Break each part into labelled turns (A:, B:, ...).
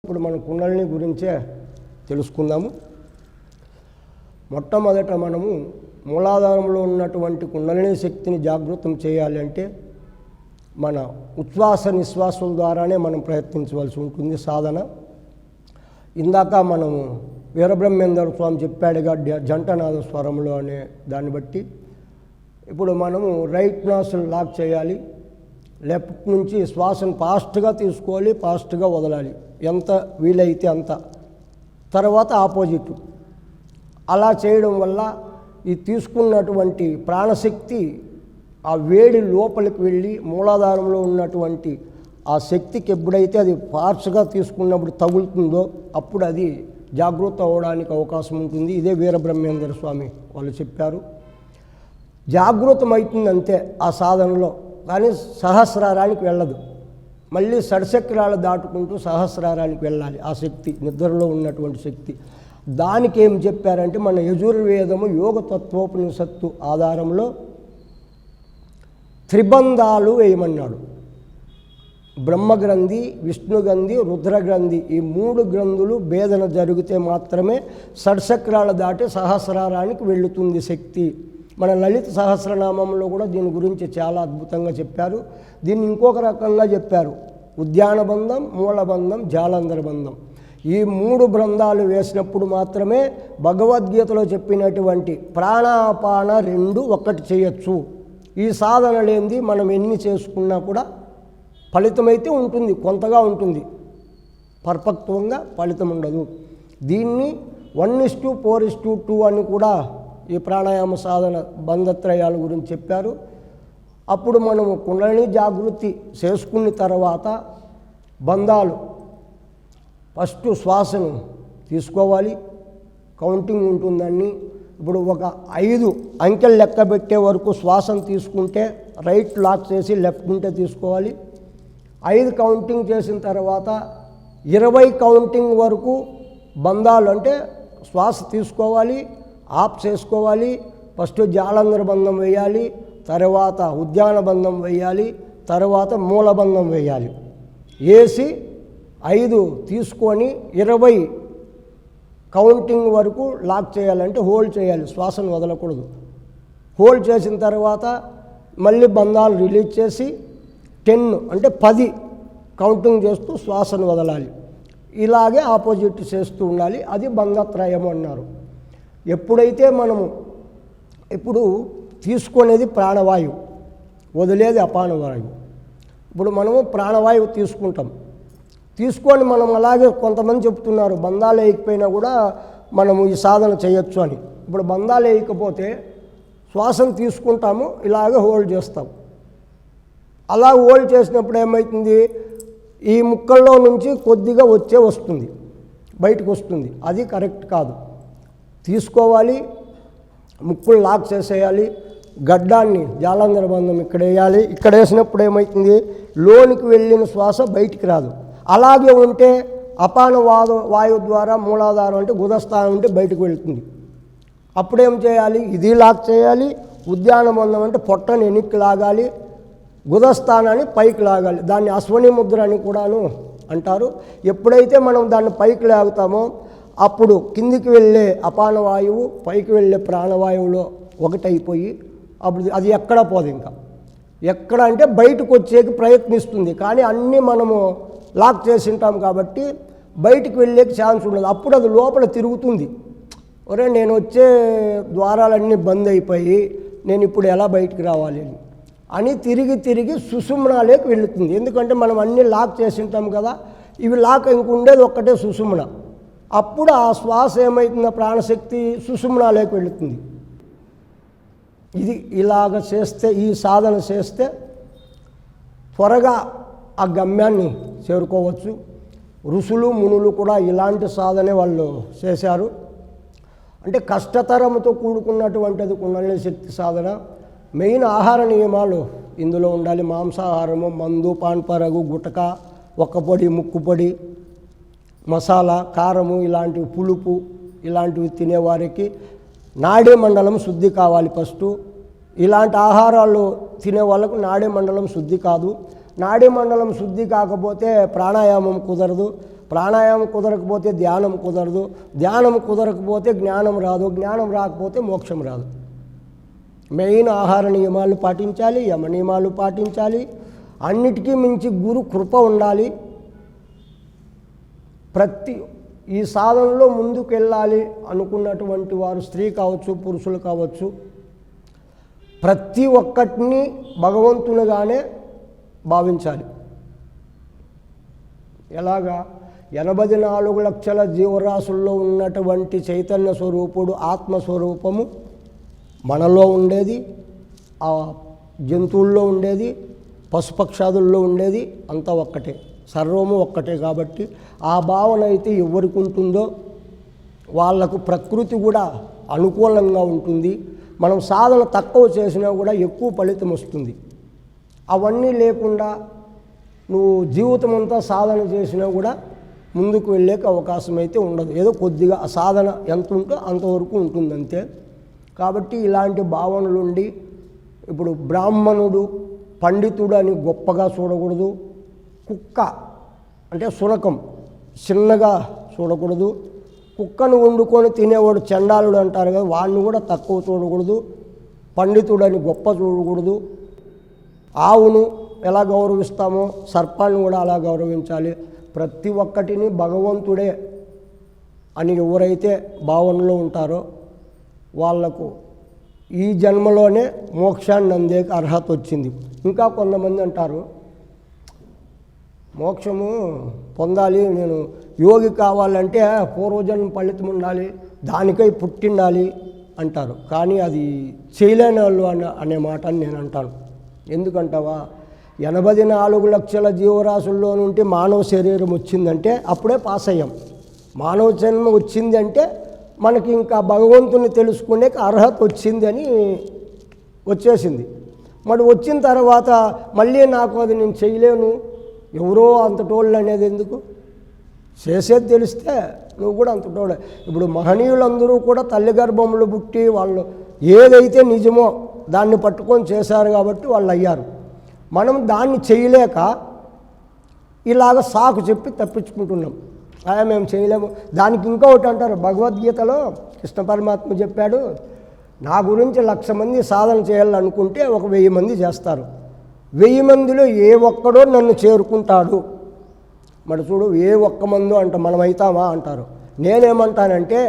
A: ఇప్పుడు మన కుండలిని గురించే తెలుసుకుందాము. మొట్టమొదట మనము మూలాధారంలో ఉన్నటువంటి కుండలిని శక్తిని జాగృతం చేయాలి అంటే మన ఉచ్ఛ్వాస నిశ్వాసాల ద్వారానే మనం ప్రయత్నించవలసి ఉంటుంది సాధన. ఇందాక మనము వీరబ్రహ్మేంద్ర స్వామి చెప్పాడుగా జంటనాద స్వరంలో అనే దాన్ని బట్టి ఇప్పుడు మనము రైట్ నాస్ట్రిల్ లాక్ చేయాలి. లెఫ్ట్ నుంచి శ్వాసను ఫాస్ట్గా తీసుకోవాలి, ఫాస్ట్గా వదలాలి, ఎంత వీలైతే అంత. తర్వాత ఆపోజిట్. అలా చేయడం వల్ల ఈ తీసుకున్నటువంటి ప్రాణశక్తి ఆ వేడి లోపలికి వెళ్ళి మూలాధారంలో ఉన్నటువంటి ఆ శక్తికి ఎప్పుడైతే అది ఫాస్ట్గా తీసుకున్నప్పుడు తగులుతుందో అప్పుడు అది జాగృత అవ్వడానికి అవకాశం ఉంటుంది. ఇదే వీరబ్రహ్మేంద్ర స్వామి వాళ్ళు చెప్పారు. జాగృతం అవుతుంది అంతే ఆ సాధనలో, కానీ సహస్రారానికి వెళ్ళదు. మళ్ళీ షడ్చక్రాలు దాటుకుంటూ సహస్రారానికి వెళ్ళాలి. ఆ శక్తి నిద్రలో ఉన్నటువంటి శక్తి. దానికి ఏం చెప్పారంటే మన యజుర్వేదము యోగతత్వోపనిషత్తు ఆధారంలో త్రిబంధాలు వేయమన్నాడు. బ్రహ్మగ్రంథి, విష్ణుగ్రంథి, రుద్రగ్రంథి, ఈ 3 గ్రంథులు భేదన జరిగితే మాత్రమే షడ్చక్రాలు దాటి సహస్రారానికి వెళుతుంది శక్తి. మన లలిత సహస్రనామంలో కూడా దీని గురించి చాలా అద్భుతంగా చెప్పారు. దీన్ని ఇంకొక రకంగా చెప్పారు. ఉద్యాన బంధం, మూలబంధం, జాలంధర బంధం. ఈ 3 బృందాలు వేసినప్పుడు మాత్రమే భగవద్గీతలో చెప్పినటువంటి ప్రాణాపాన 2 ఒక్కటి చేయొచ్చు. ఈ సాధన లేనిది మనం ఎన్ని చేసుకున్నా కూడా ఫలితమైతే ఉంటుంది, కొంతగా ఉంటుంది, పర్ఫెక్ట్గా ఫలితం ఉండదు. దీన్ని 1:4:2 అని కూడా ఈ ప్రాణాయామ సాధన బంధత్రయాల గురించి చెప్పారు. అప్పుడు మనము కుండలిని జాగృతి చేసుకున్న తర్వాత బంధాలు ఫస్ట్ శ్వాసను తీసుకోవాలి, కౌంటింగ్ ఉంటుందని. ఇప్పుడు ఒక 5 అంకెలు లెక్క పెట్టే వరకు శ్వాసను తీసుకుంటే రైట్ లాక్ చేసి లెఫ్ట్ ఉంటే తీసుకోవాలి. 5 కౌంటింగ్ చేసిన తర్వాత 20 కౌంటింగ్ వరకు బంధాలు అంటే శ్వాస తీసుకోవాలి, ఆఫ్ చేసుకోవాలి. ఫస్ట్ జాలంధర బంధం వేయాలి, తర్వాత ఉద్యాన బంధం వేయాలి, తర్వాత మూలబంధం వేయాలి. వేసి 5 తీసుకొని 20 కౌంటింగ్ వరకు లాక్ చేయాలంటే హోల్డ్ చేయాలి, శ్వాసను వదలకూడదు. హోల్డ్ చేసిన తర్వాత మళ్ళీ బంధాలు రిలీజ్ చేసి 10 అంటే 10 కౌంటింగ్ చేస్తూ శ్వాసను వదలాలి. ఇలాగే ఆపోజిట్ చేస్తూ ఉండాలి. అది బంధత్రయం అన్నారు. ఎప్పుడైతే మనము ఇప్పుడు తీసుకునేది ప్రాణవాయువు, వదిలేది అపానవాయువు. ఇప్పుడు మనము ప్రాణవాయువు తీసుకుంటాం. తీసుకొని మనం అలాగే కొంతమంది చెప్తున్నారు బంధాలు వేయకపోయినా కూడా మనము ఈ సాధన చేయొచ్చు అని. ఇప్పుడు బంధాలు వేయకపోతే శ్వాసను తీసుకుంటాము, ఇలాగే హోల్డ్ చేస్తాం. అలా హోల్డ్ చేసినప్పుడు ఏమవుతుంది, ఈ ముక్కల్లో నుంచి కొద్దిగా వస్తుంది, బయటకు వస్తుంది. అది కరెక్ట్ కాదు. తీసుకోవాలి, ముక్కులు లాక్ చేసేయాలి, గడ్డాన్ని జాలంధర బంధం ఇక్కడ వేయాలి. ఇక్కడ వేసినప్పుడు ఏమవుతుంది, లోనికి వెళ్ళిన శ్వాస బయటికి రాదు. అలాగే ఉంటే అపాన వాయువు ద్వారా మూలాధారం అంటే గుదస్థానం ఉంటే బయటకు వెళ్తుంది. అప్పుడేం చేయాలి, ఇది లాక్ చేయాలి. ఉద్యాన బంధం అంటే పొట్టని వెనక్కి లాగాలి, గుదస్థానాన్ని పైకి లాగాలి. దాన్ని అశ్వని ముద్ర అని కూడాను అంటారు. ఎప్పుడైతే మనం దాన్ని పైకి లాగుతామో అప్పుడు కిందికి వెళ్ళే అపాన వాయువు పైకి వెళ్ళే ప్రాణవాయువులో ఒకటైపోయి అప్పుడు అది ఎక్కడ పోదు. ఇంకా ఎక్కడ అంటే బయటకు వచ్చేకి ప్రయత్నిస్తుంది, కానీ అన్నీ మనము లాక్ చేసి ఉంటాం కాబట్టి బయటికి వెళ్ళేకి ఛాన్స్ ఉండదు. అప్పుడు అది లోపల తిరుగుతుంది. ఒరే నేను వచ్చే ద్వారాలన్నీ బంద్ అయిపోయి నేను ఇప్పుడు ఎలా బయటికి రావాలి అని తిరిగి సుషుమ్నాలోకి వెళుతుంది. ఎందుకంటే మనం అన్నీ లాక్ చేసి ఉంటాం కదా, ఇవి లాక్ ఇంకుండేది ఒక్కటే సుషుమ్న. అప్పుడు ఆ శ్వాస ఏమవుతుందో ప్రాణశక్తి సుషుమ్నాలోకి వెళుతుంది. ఇది ఇలాగ చేస్తే, ఈ సాధన చేస్తే త్వరగా ఆ గమ్యాన్ని చేరుకోవచ్చు. ఋషులు మునులు కూడా ఇలాంటి సాధనే వాళ్ళు చేశారు. అంటే కష్టతరంతో కూడుకున్నటువంటిది కుండలిని శక్తి సాధన. మెయిన్ ఆహార నియమాలు ఇందులో ఉండాలి. మాంసాహారము, మందు, పాన్పరగు, గుటక, ఒక్కపొడి, ముక్కుపొడి, మసాలా, కారము, ఇలాంటివి, పులుపు ఇలాంటివి తినేవారికి నాడీ మండలం శుద్ధి కావాలి ఫస్ట్. ఇలాంటి ఆహారాలు తినే వాళ్ళకు నాడీ మండలం శుద్ధి కాదు. నాడీ మండలం శుద్ధి కాకపోతే ప్రాణాయామం కుదరదు. ప్రాణాయామం కుదరకపోతే ధ్యానం కుదరదు, ధ్యానం కుదరకపోతే జ్ఞానం రాదు, జ్ఞానం రాకపోతే మోక్షం రాదు. మెయిన్ ఆహార నియమాలు పాటించాలి, యమ నియమాలు పాటించాలి, అన్నిటికీ మించి గురు కృప ఉండాలి. ఈ సాధనలో ముందుకు వెళ్ళాలి అనుకున్నటువంటి వారు స్త్రీ కావచ్చు, పురుషులు కావచ్చు, ప్రతి ఒక్కటిని భగవంతునిగానే భావించాలి. ఎలాగా? 84 లక్షల జీవరాశుల్లో ఉన్నటువంటి చైతన్య స్వరూపుడు ఆత్మస్వరూపము మనలో ఉండేది, ఆ జంతువుల్లో ఉండేది, పశుపక్షాదుల్లో ఉండేది, అంతా ఒక్కటే, సర్వము ఒక్కటే. కాబట్టి ఆ భావన అయితే ఎవరికి ఉంటుందో వాళ్లకు ప్రకృతి కూడా అనుకూలంగా ఉంటుంది. మనం సాధన తక్కువ చేసినా కూడా ఎక్కువ ఫలితం వస్తుంది. అవన్నీ లేకుండా నువ్వు జీవితం అంతా సాధన చేసినా కూడా ముందుకు వెళ్ళేకి అవకాశం అయితే ఉండదు. ఏదో కొద్దిగా ఆ సాధన ఎంత ఉంటో అంతవరకు ఉంటుంది అంతే. కాబట్టి ఇలాంటి భావనలు ఉండి, ఇప్పుడు బ్రాహ్మణుడు పండితుడు అని గొప్పగా చూడకూడదు, కుక్క అంటే శునకం చిన్నగా చూడకూడదు, కుక్కను వండుకొని తినేవాడు చండాలుడు అంటారు కదా, వాడిని కూడా తక్కువ చూడకూడదు, పండితుడని గొప్ప చూడకూడదు. ఆవును ఎలా గౌరవిస్తామో సర్పాన్ని కూడా అలా గౌరవించాలి. ప్రతి ఒక్కటిని భగవంతుడే అని ఎవరైతే భావనలో ఉంటారో వాళ్లకు ఈ జన్మలోనే మోక్షాన్ని అందే అర్హత వచ్చింది. ఇంకా కొంతమంది అంటారు మోక్షము పొందాలి, నేను యోగి కావాలంటే పూర్వజన్మ ఫలితం ఉండాలి, దానికై పుట్టిండాలి అంటారు. కానీ అది చేయలేని వాళ్ళు అనే మాటని నేను అంటాను. ఎందుకంటావా? 84 లక్షల జీవరాశుల్లో నుండి మానవ శరీరం వచ్చిందంటే అప్పుడే పాస్ అయ్యాం. మానవ జన్మ వచ్చింది అంటే మనకి ఇంకా భగవంతుని తెలుసుకునే అర్హత వచ్చింది అని వచ్చేసింది. మరి వచ్చిన తర్వాత మళ్ళీ నాకు అది నేను చేయలేను, ఎవరో అంతటోళ్ళు అనేది ఎందుకు? చేసేది తెలిస్తే నువ్వు కూడా అంతటోళ్ళే. ఇప్పుడు మహనీయులందరూ కూడా తల్లి గర్భంలో పుట్టి వాళ్ళు ఏదైతే నిజమో దాన్ని పట్టుకొని చేశారు కాబట్టి వాళ్ళు అయ్యారు. మనం దాన్ని చేయలేక ఇలాగ సాకు చెప్పి తప్పించుకుంటున్నాం. మేము చేయలేము. దానికి ఇంకొకటి అంటారు, భగవద్గీతలో కృష్ణ పరమాత్మ చెప్పాడు, నా గురించి 1,00,000 మంది సాధన చేయాలనుకుంటే 1000 మంది చేస్తారు, 1000 మందిలో ఏ ఒక్కడో నన్ను చేరుకుంటాడు. మరి చూడు, ఏ ఒక్క మందో అంట మనం అవుతామా అంటారు. నేనేమంటానంటే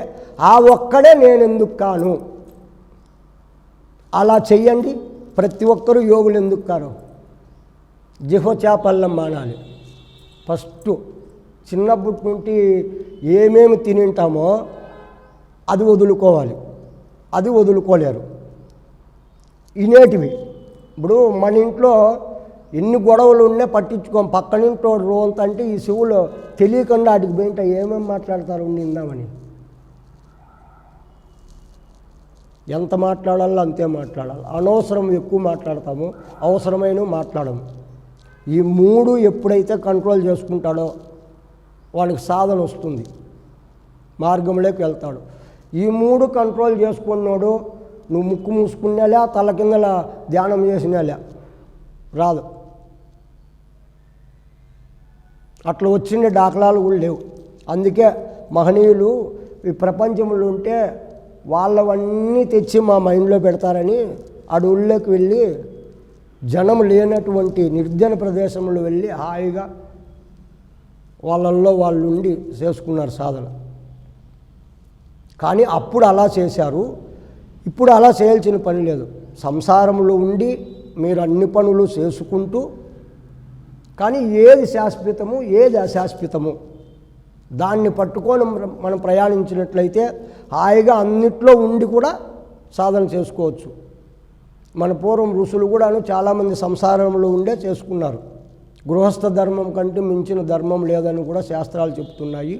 A: ఆ ఒక్కడే నేనెందుకు కాను? అలా చెయ్యండి. ప్రతి ఒక్కరూ యోగులు ఎందుకు కారు? జిహ్వచాపల్లం మానాలి. ఫస్ట్ చిన్నప్పటి నుండి ఏమేమి తినింటామో అది వదులుకోవాలి. అది వదులుకోలేరు ఇనేటివి. ఇప్పుడు మన ఇంట్లో ఎన్ని గొడవలు ఉన్నా పట్టించుకోం, పక్కనింటో రోంత అంటే ఈ శివులు తెలియకుండా వాటికి పోయింట ఏమేమి మాట్లాడతారు నిందామని. ఎంత మాట్లాడాలో అంతే మాట్లాడాలి. అనవసరం ఎక్కువ మాట్లాడతాము, అవసరమైన మాట్లాడము. ఈ 3 ఎప్పుడైతే కంట్రోల్ చేసుకుంటాడో వానికి సాధన వస్తుంది, మార్గంలోకి వెళ్తాడు. ఈ 3 కంట్రోల్ చేసుకున్నాడు, నువ్వు ముక్కు మూసుకునేలా తల కిందల ధ్యానం చేసినేలా రాదు. అట్లా వచ్చిండే దాఖలాలు కూడా లేవు. అందుకే మహనీయులు ఈ ప్రపంచంలో ఉంటే వాళ్ళవన్నీ తెచ్చి మా మైండ్లో పెడతారని అడవుల్లోకి వెళ్ళి జనం లేనటువంటి నిర్జన ప్రదేశంలో వెళ్ళి హాయిగా వాళ్ళల్లో వాళ్ళు ఉండి చేసుకున్నారు సాధన. కానీ అప్పుడు అలా చేశారు, ఇప్పుడు అలా చేయాల్సిన పని లేదు. సంసారంలో ఉండి మీరు అన్ని పనులు చేసుకుంటూ, కానీ ఏది శాశ్వతము ఏది అశాశ్వతము దాన్ని పట్టుకొని మనం ప్రయాణించినట్లయితే హాయిగా అన్నిట్లో ఉండి కూడా సాధన చేసుకోవచ్చు. మన పూర్వం ఋషులు కూడాను చాలామంది సంసారంలో ఉండే చేసుకున్నారు. గృహస్థ ధర్మం కంటే మించిన ధర్మం లేదని కూడా శాస్త్రాలు చెప్తున్నాయి.